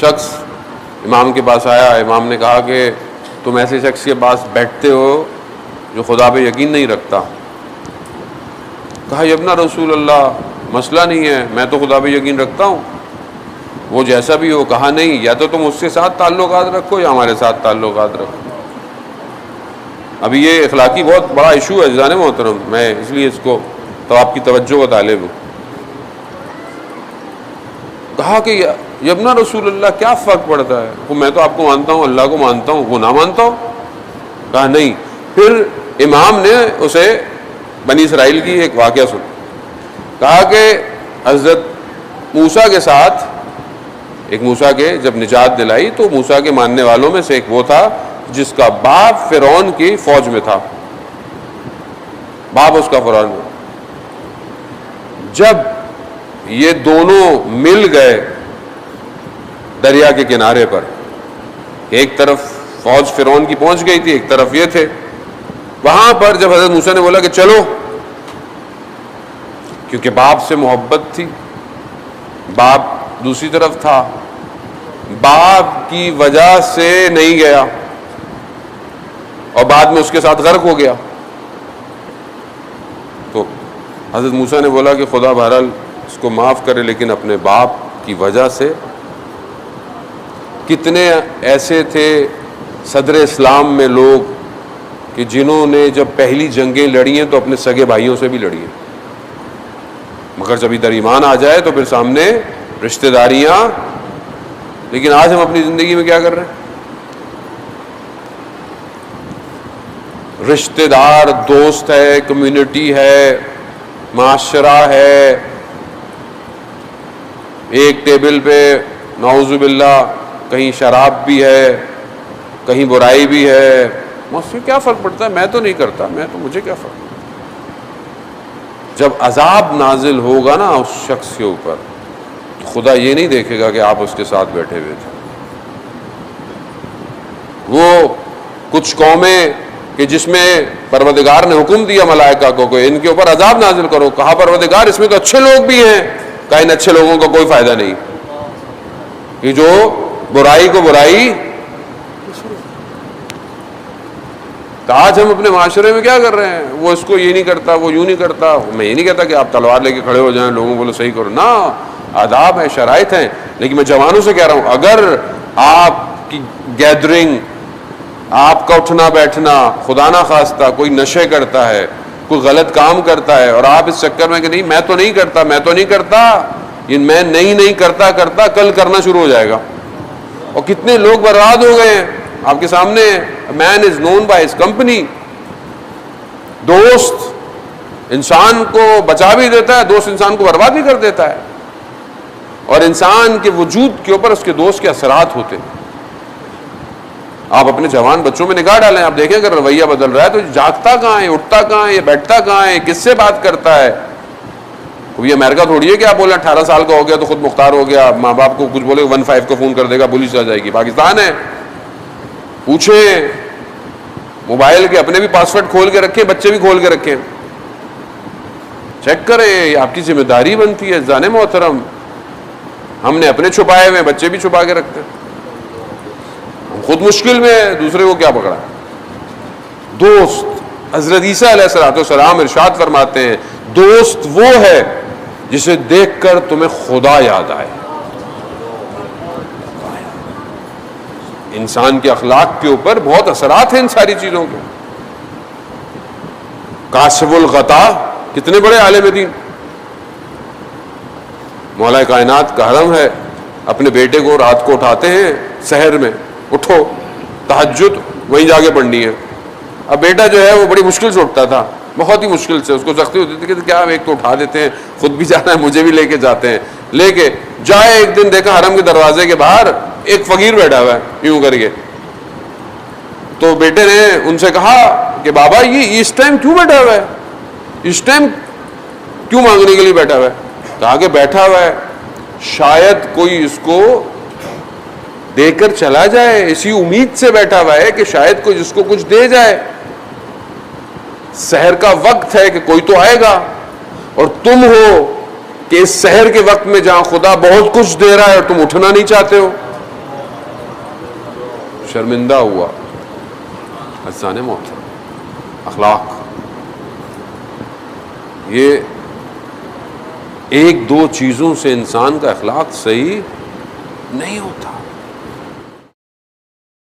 شخص امام کے پاس آیا. امام نے کہا کہ تم ایسے شخص کے پاس بیٹھتے ہو جو خدا پہ یقین نہیں رکھتا. کہا یبنا رسول اللہ مسئلہ نہیں ہے, میں تو خدا پہ یقین رکھتا ہوں, وہ جیسا بھی ہو. کہا نہیں, یا تو تم اس کے ساتھ تعلقات رکھو یا ہمارے ساتھ تعلقات رکھو. ابھی یہ اخلاقی بہت بڑا ایشو ہے عزیزان محترم, میں اس لیے اس کو تو آپ کی توجہ کا طالب ہوں. کہا کہ یبنا رسول اللہ کیا فرق پڑتا ہے, وہ میں تو آپ کو مانتا ہوں, اللہ کو مانتا ہوں, وہ نہ مانتا ہوں. کہا نہیں. پھر امام نے اسے بنی اسرائیل کی ایک واقعہ سنا. کہا کہ حضرت موسیٰ کے ساتھ ایک موسیٰ کے جب نجات دلائی تو موسیٰ کے ماننے والوں میں سے ایک وہ تھا جس کا باپ فرعون کی فوج میں تھا, باپ اس کا فرعون میں. جب یہ دونوں مل گئے دریا کے کنارے پر, ایک طرف فوج فرعون کی پہنچ گئی تھی, ایک طرف یہ تھے. وہاں پر جب حضرت موسیٰ نے بولا کہ چلو, کیونکہ باپ سے محبت تھی, باپ دوسری طرف تھا, باپ کی وجہ سے نہیں گیا اور بعد میں اس کے ساتھ غرق ہو گیا. تو حضرت موسیٰ نے بولا کہ خدا بہرحال اس کو معاف کرے, لیکن اپنے باپ کی وجہ سے. کتنے ایسے تھے صدر اسلام میں لوگ کہ جنہوں نے جب پہلی جنگیں لڑی ہیں تو اپنے سگے بھائیوں سے بھی لڑی ہیں, مگر جب ادھر ایمان آ جائے تو پھر سامنے رشتہ داریاں. لیکن آج ہم اپنی زندگی میں کیا کر رہے ہیں؟ رشتہ دار, دوست ہے, کمیونٹی ہے, معاشرہ ہے, ایک ٹیبل پہ نعوذ باللہ کہیں شراب بھی ہے, کہیں برائی بھی ہے. اس سے کیا فرق پڑتا ہے؟ میں تو نہیں کرتا, مجھے کیا فرق. جب عذاب نازل ہوگا نا اس شخص کے اوپر تو خدا یہ نہیں دیکھے گا کہ آپ اس کے ساتھ بیٹھے ہوئے تھے. وہ کچھ قومیں کہ جس میں پروردگار نے حکم دیا ملائکہ کو کہ ان کے اوپر عذاب نازل کرو, کہا پروردگار اس میں تو اچھے لوگ بھی ہیں. کہا ان اچھے لوگوں کا کوئی فائدہ نہیں, کہ جو برائی کو برائی. تو آج ہم اپنے معاشرے میں کیا کر رہے ہیں؟ وہ اس کو یہ نہیں کرتا, وہ یوں نہیں کرتا. میں یہ نہیں کہتا کہ آپ تلوار لے کے کھڑے ہو جائیں, لوگوں کو صحیح کرو نا, آداب ہیں, شرائط ہیں. لیکن میں جوانوں سے کہہ رہا ہوں, اگر آپ کی گیدرنگ, آپ کا اٹھنا بیٹھنا خدا نہ خواستہ کوئی نشے کرتا ہے, کوئی غلط کام کرتا ہے, اور آپ اس چکر میں کہ نہیں میں تو نہیں کرتا, یہ میں نہیں کرتا کل کرنا شروع ہو جائے گا. اور کتنے لوگ برباد ہو گئے ہیں آپ کے سامنے. مین از نون بائی ہز کمپنی. دوست انسان کو بچا بھی دیتا ہے, دوست انسان کو برباد بھی کر دیتا ہے, اور انسان کے وجود کے اوپر اس کے دوست کے اثرات ہوتے ہیں. آپ اپنے جوان بچوں میں نگاہ ڈالیں, آپ دیکھیں اگر رویہ بدل رہا ہے تو جاگتا کہاں ہے, اٹھتا کہاں ہے, یہ بیٹھتا کہاں ہے, کس سے بات کرتا ہے. کوئی امریکہ تھوڑی ہے کہ آپ بولیں 18 سال کا ہو گیا تو خود مختار ہو گیا, ماں باپ کو کچھ بولے 15 کو فون کر دے گا, پولیس آ جائے گی. پاکستان ہے. پوچھیں, موبائل کے اپنے بھی پاسورڈ کھول کے رکھیں, بچے بھی کھول کے رکھیں, چیک کریں. یہ آپ کی ذمہ داری بنتی ہے عزیزان محترم. ہم نے اپنے چھپائے ہوئے, بچے بھی چھپا کے رکھتے ہیں. ہم خود مشکل میں, دوسرے کو کیا پکڑا. دوست, حضرت عیسیٰ علیہ السلام ارشاد فرماتے ہیں دوست وہ ہے جسے دیکھ کر تمہیں خدا یاد آئے. انسان کے اخلاق کے اوپر بہت اثرات ہیں ان ساری چیزوں کے. کاشف الغطا کتنے بڑے عالم دین, مولا کائنات کا حرم ہے, اپنے بیٹے کو رات کو اٹھاتے ہیں سحر میں, اٹھو تہجد وہیں جا کے پڑھنی ہے. اب بیٹا جو ہے وہ بڑی مشکل سے اٹھتا تھا, بہت ہی مشکل سے. اس کو سختی ہوتی تھی کہ کیا ایک تو اٹھا دیتے ہیں, خود بھی جانا ہے, مجھے بھی لے کے جاتے ہیں. لے کے جائے, ایک دن دیکھا حرم کے دروازے کے باہر ایک فقیر بیٹھا ہوا ہے یوں کر کے. تو بیٹے نے ان سے کہا کہ بابا یہ اس ٹائم کیوں بیٹھا ہوا ہے, اس ٹائم کیوں مانگنے کے لیے بیٹھا ہوا ہے؟ کہا کہ بیٹھا ہوا ہے شاید کوئی اس کو دے کر چلا جائے, اسی امید سے بیٹھا ہوا ہے کہ شاید کوئی اس کو کچھ دے جائے. سحر کا وقت ہے کہ کوئی تو آئے گا, اور تم ہو کہ اس سحر کے وقت میں جہاں خدا بہت کچھ دے رہا ہے اور تم اٹھنا نہیں چاہتے ہو. شرمندہ ہوا. عزیزان محترم، اخلاق یہ ایک دو چیزوں سے انسان کا اخلاق صحیح نہیں ہوتا.